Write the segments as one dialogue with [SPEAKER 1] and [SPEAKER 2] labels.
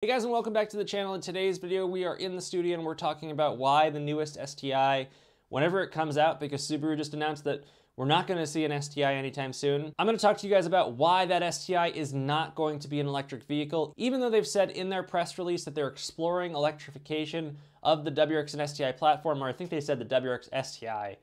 [SPEAKER 1] Hey guys, and welcome back to the channel. In today's video, we are in the studio and we're talking about why the newest STI, whenever it comes out, because Subaru just announced that we're not going to see an STI anytime soon. I'm going to talk to you guys about why that STI is not going to be an electric vehicle, even though they've said in their press release that they're exploring electrification of the WRX and STI platform, or I think they said the WRX STI.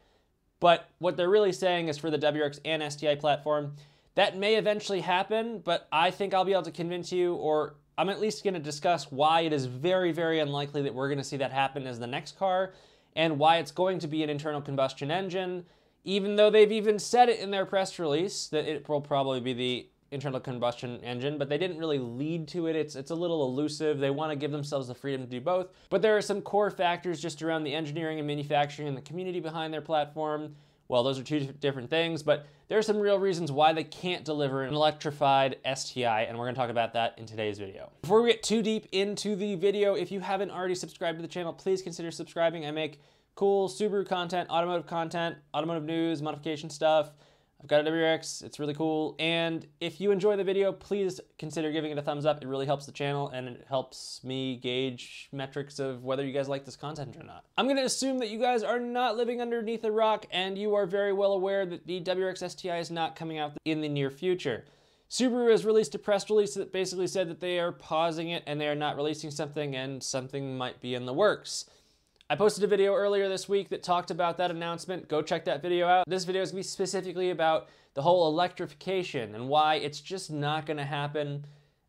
[SPEAKER 1] But what they're really saying is for the WRX and STI platform, that may eventually happen, but I think I'll be able to convince you, or I'm at least going to discuss why it is very, very unlikely that we're going to see that happen as the next car, and why it's going to be an internal combustion engine, even though they've even said it in their press release that it will probably be the internal combustion engine, but they didn't really lead to it. It's a little elusive. They want to give themselves the freedom to do both. But there are some core factors just around the engineering and manufacturing and the community behind their platform. Well, those are two different things, but there are some real reasons why they can't deliver an electrified STI, and we're going to talk about that in today's video. Before we get too deep into the video, if you haven't already subscribed to the channel, please consider subscribing. I make cool Subaru content, automotive news, modification stuff. I've got a WRX, it's really cool. And if you enjoy the video, please consider giving it a thumbs up. It really helps the channel and it helps me gauge metrics of whether you guys like this content or not. I'm gonna assume that you guys are not living underneath a rock and you are very well aware that the WRX STI is not coming out in the near future. Subaru has released a press release that basically said that they are pausing it and they are not releasing something, and something might be in the works. I posted a video earlier this week that talked about that announcement. Go check that video out. This video is going to be specifically about the whole electrification and why it's just not going to happen,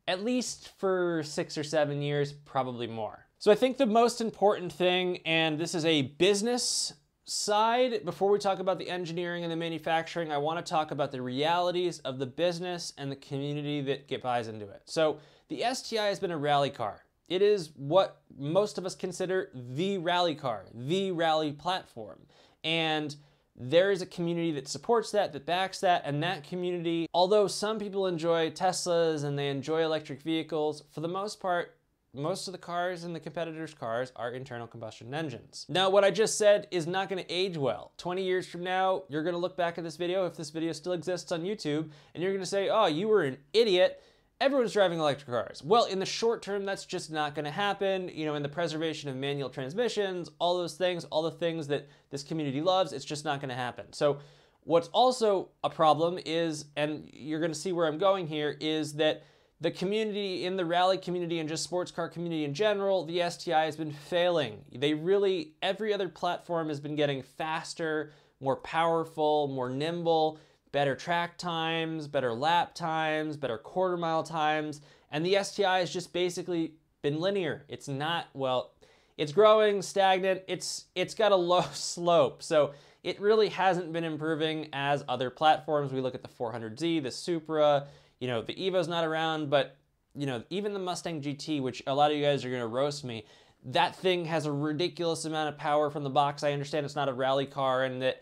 [SPEAKER 1] at least for 6 or 7 years, probably more. So I think the most important thing, and this is a business side, before we talk about the engineering and the manufacturing, I want to talk about the realities of the business and the community that buys into it. So the STI has been a rally car. It is what most of us consider the rally car, the rally platform. And there is a community that supports that, that backs that, and that community, although some people enjoy Teslas and they enjoy electric vehicles, for the most part, most of the cars in the competitors' cars are internal combustion engines. Now, what I just said is not going to age well. 20 years from now, you're going to look back at this video, if this video still exists on YouTube, and you're going to say, oh, you were an idiot. Everyone's driving electric cars. Well, in the short term, that's just not going to happen. You know, in the preservation of manual transmissions, all those things, all the things that this community loves, it's just not going to happen. So what's also a problem is, and you're going to see where I'm going here, is that the community in the rally community and just sports car community in general, the STI has been failing. They really, every other platform has been getting faster, more powerful, more nimble, better track times, better lap times, better quarter mile times, and the STI has just basically been linear. It's not, well, it's growing, stagnant, it's got a low slope, so it really hasn't been improving as other platforms. We look at the 400Z, the Supra, you know, the Evo's not around, but, you know, even the Mustang GT, which a lot of you guys are gonna roast me, that thing has a ridiculous amount of power from the box. I understand it's not a rally car and that,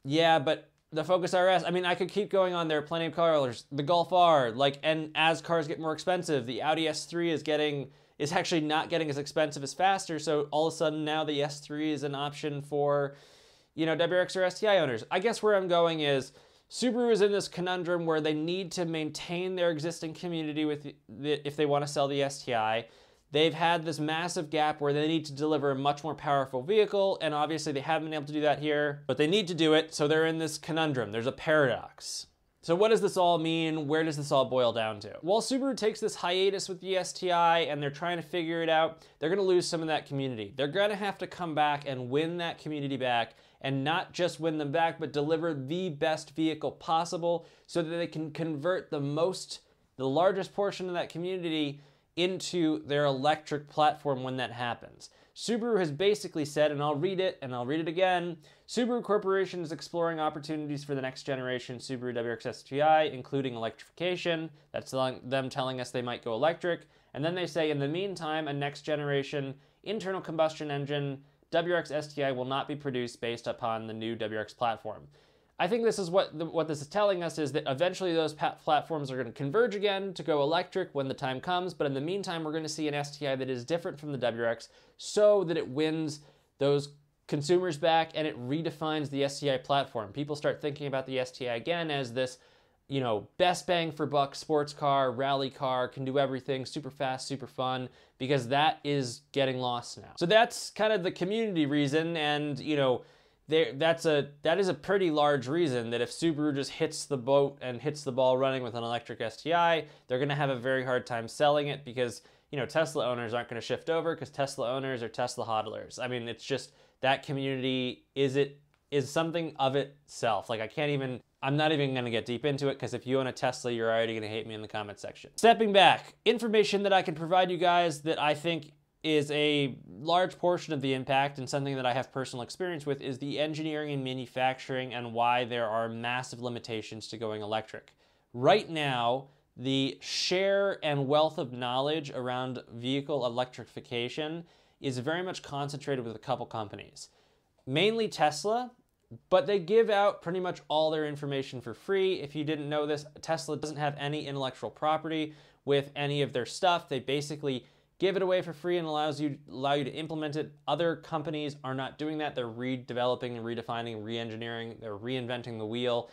[SPEAKER 1] yeah, but the Focus RS, I mean, I could keep going on. There are plenty of colors. The Golf R, like, and as cars get more expensive, the Audi S3 is actually not getting as expensive as faster. So all of a sudden now the S3 is an option for, you know, WRX or STI owners. I guess where I'm going is Subaru is in this conundrum where they need to maintain their existing community if they want to sell the STI. They've had this massive gap where they need to deliver a much more powerful vehicle, and obviously they haven't been able to do that here, but they need to do it, so they're in this conundrum. There's a paradox. So what does this all mean? Where does this all boil down to? While Subaru takes this hiatus with the STI and they're trying to figure it out, they're gonna lose some of that community. They're gonna have to come back and win that community back, and not just win them back, but deliver the best vehicle possible so that they can convert the largest portion of that community into their electric platform when that happens. Subaru has basically said, and I'll read it again, Subaru Corporation is exploring opportunities for the next generation Subaru WRX STI, including electrification. That's them telling us they might go electric. And then they say, in the meantime, a next generation internal combustion engine WRX STI will not be produced based upon the new WRX platform. I think this is what this is telling us, is that eventually those platforms are going to converge again to go electric when the time comes, but in the meantime we're going to see an STI that is different from the WRX so that it wins those consumers back and it redefines the STI platform. People start thinking about the STI again as this you know, best bang for buck sports car, rally car, can do everything, super fast, super fun, because that is getting lost now. So that's kind of the community reason, and you know, that is a pretty large reason that if Subaru just hits the boat and hits the ball running with an electric STI, they're gonna have a very hard time selling it, because you know, Tesla owners aren't gonna shift over because Tesla owners are Tesla hodlers. I mean, it's just, that community is something of itself. Like I'm not even gonna get deep into it, because if you own a Tesla, you're already gonna hate me in the comment section. Stepping back, information that I can provide you guys that I think is a large portion of the impact and something that I have personal experience with is the engineering and manufacturing and why there are massive limitations to going electric. Right now, the share and wealth of knowledge around vehicle electrification is very much concentrated with a couple companies. Mainly Tesla, but they give out pretty much all their information for free. If you didn't know this, Tesla doesn't have any intellectual property with any of their stuff. They basically give it away for free and allow you to implement it. Other companies are not doing that. They're redeveloping and redefining, re-engineering, they're reinventing the wheel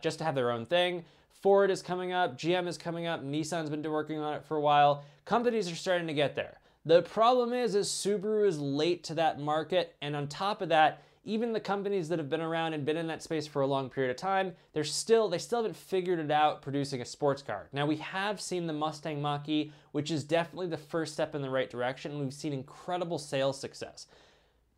[SPEAKER 1] just to have their own thing. Ford is coming up, GM is coming up, Nissan's been working on it for a while. Companies are starting to get there. The problem is Subaru is late to that market, and on top of that, even the companies that have been around and been in that space for a long period of time, they still haven't figured it out producing a sports car. Now, we have seen the Mustang Mach-E, which is definitely the first step in the right direction, and we've seen incredible sales success.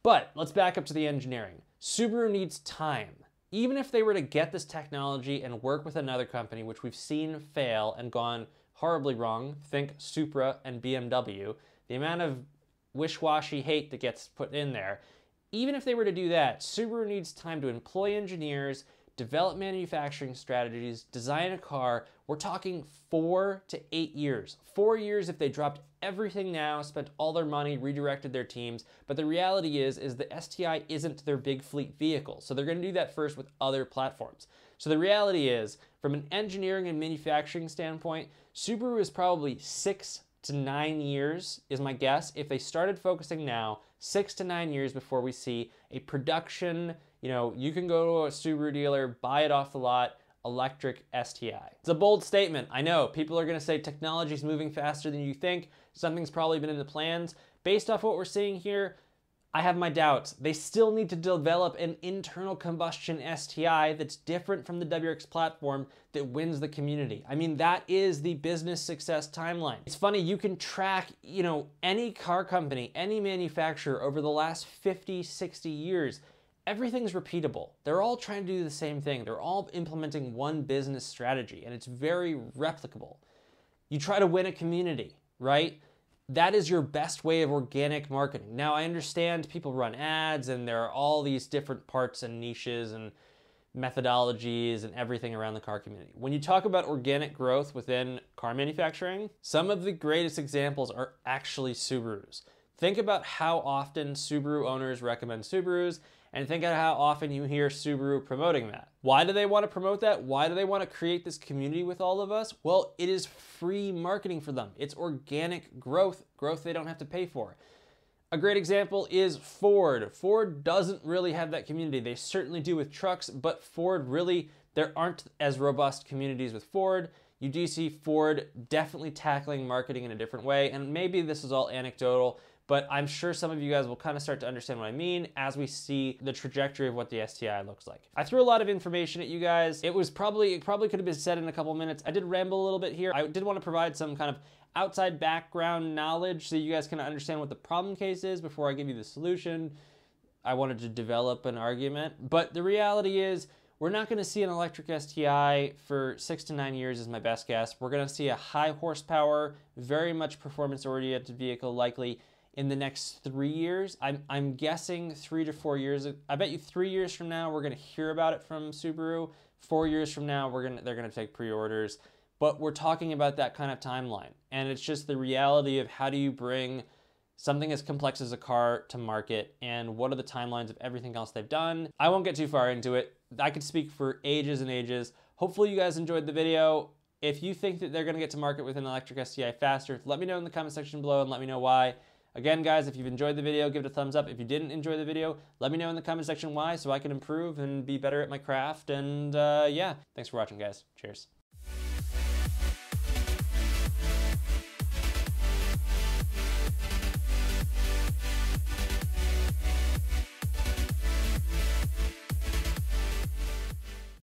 [SPEAKER 1] But let's back up to the engineering. Subaru needs time. Even if they were to get this technology and work with another company, which we've seen fail and gone horribly wrong, think Supra and BMW, the amount of wish-washy hate that gets put in there, even if they were to do that, Subaru needs time to employ engineers, develop manufacturing strategies, design a car. We're talking 4 to 8 years. 4 years if they dropped everything now, spent all their money, redirected their teams. But the reality is the STI isn't their big fleet vehicle. So they're gonna do that first with other platforms. So the reality is, from an engineering and manufacturing standpoint, Subaru is probably 6 to 9 years, is my guess. If they started focusing now, 6 to 9 years before we see a production, you know, you can go to a Subaru dealer, buy it off the lot, electric STI. It's a bold statement. I know people are gonna say technology's moving faster than you think. Something's probably been in the plans. Based off what we're seeing here, I have my doubts. They still need to develop an internal combustion STI that's different from the WRX platform that wins the community. I mean, that is the business success timeline. It's funny, you can track, you know, any car company, any manufacturer over the last 50, 60 years. Everything's repeatable. They're all trying to do the same thing. They're all implementing one business strategy, and it's very replicable. You try to win a community, right? That is your best way of organic marketing. Now, I understand people run ads and there are all these different parts and niches and methodologies and everything around the car community. When you talk about organic growth within car manufacturing, some of the greatest examples are actually Subarus. Think about how often Subaru owners recommend Subarus, and think about how often you hear Subaru promoting that. Why do they want to promote that? Why do they want to create this community with all of us? Well, it is free marketing for them. It's organic growth they don't have to pay for. A great example is Ford. Ford doesn't really have that community. They certainly do with trucks, but Ford really, there aren't as robust communities with Ford. You do see Ford definitely tackling marketing in a different way, and maybe this is all anecdotal, but I'm sure some of you guys will kind of start to understand what I mean as we see the trajectory of what the STI looks like. I threw a lot of information at you guys. It probably could have been said in a couple minutes. I did ramble a little bit here. I did want to provide some kind of outside background knowledge so you guys can understand what the problem case is before I give you the solution. I wanted to develop an argument, but the reality is we're not going to see an electric STI for 6 to 9 years is my best guess. We're going to see a high horsepower, very much performance-oriented vehicle likely in the next 3 years. I'm guessing 3 to 4 years. I bet you 3 years from now we're going to hear about it from Subaru. 4 years from now they're going to take pre-orders. But we're talking about that kind of timeline. And it's just the reality of how do you bring something as complex as a car to market, and what are the timelines of everything else they've done. I won't get too far into it. I could speak for ages and ages. Hopefully you guys enjoyed the video. If you think that they're gonna get to market with an electric STI faster, let me know in the comment section below and let me know why. Again, guys, if you've enjoyed the video, give it a thumbs up. If you didn't enjoy the video, let me know in the comment section why, so I can improve and be better at my craft. And yeah, thanks for watching, guys. Cheers.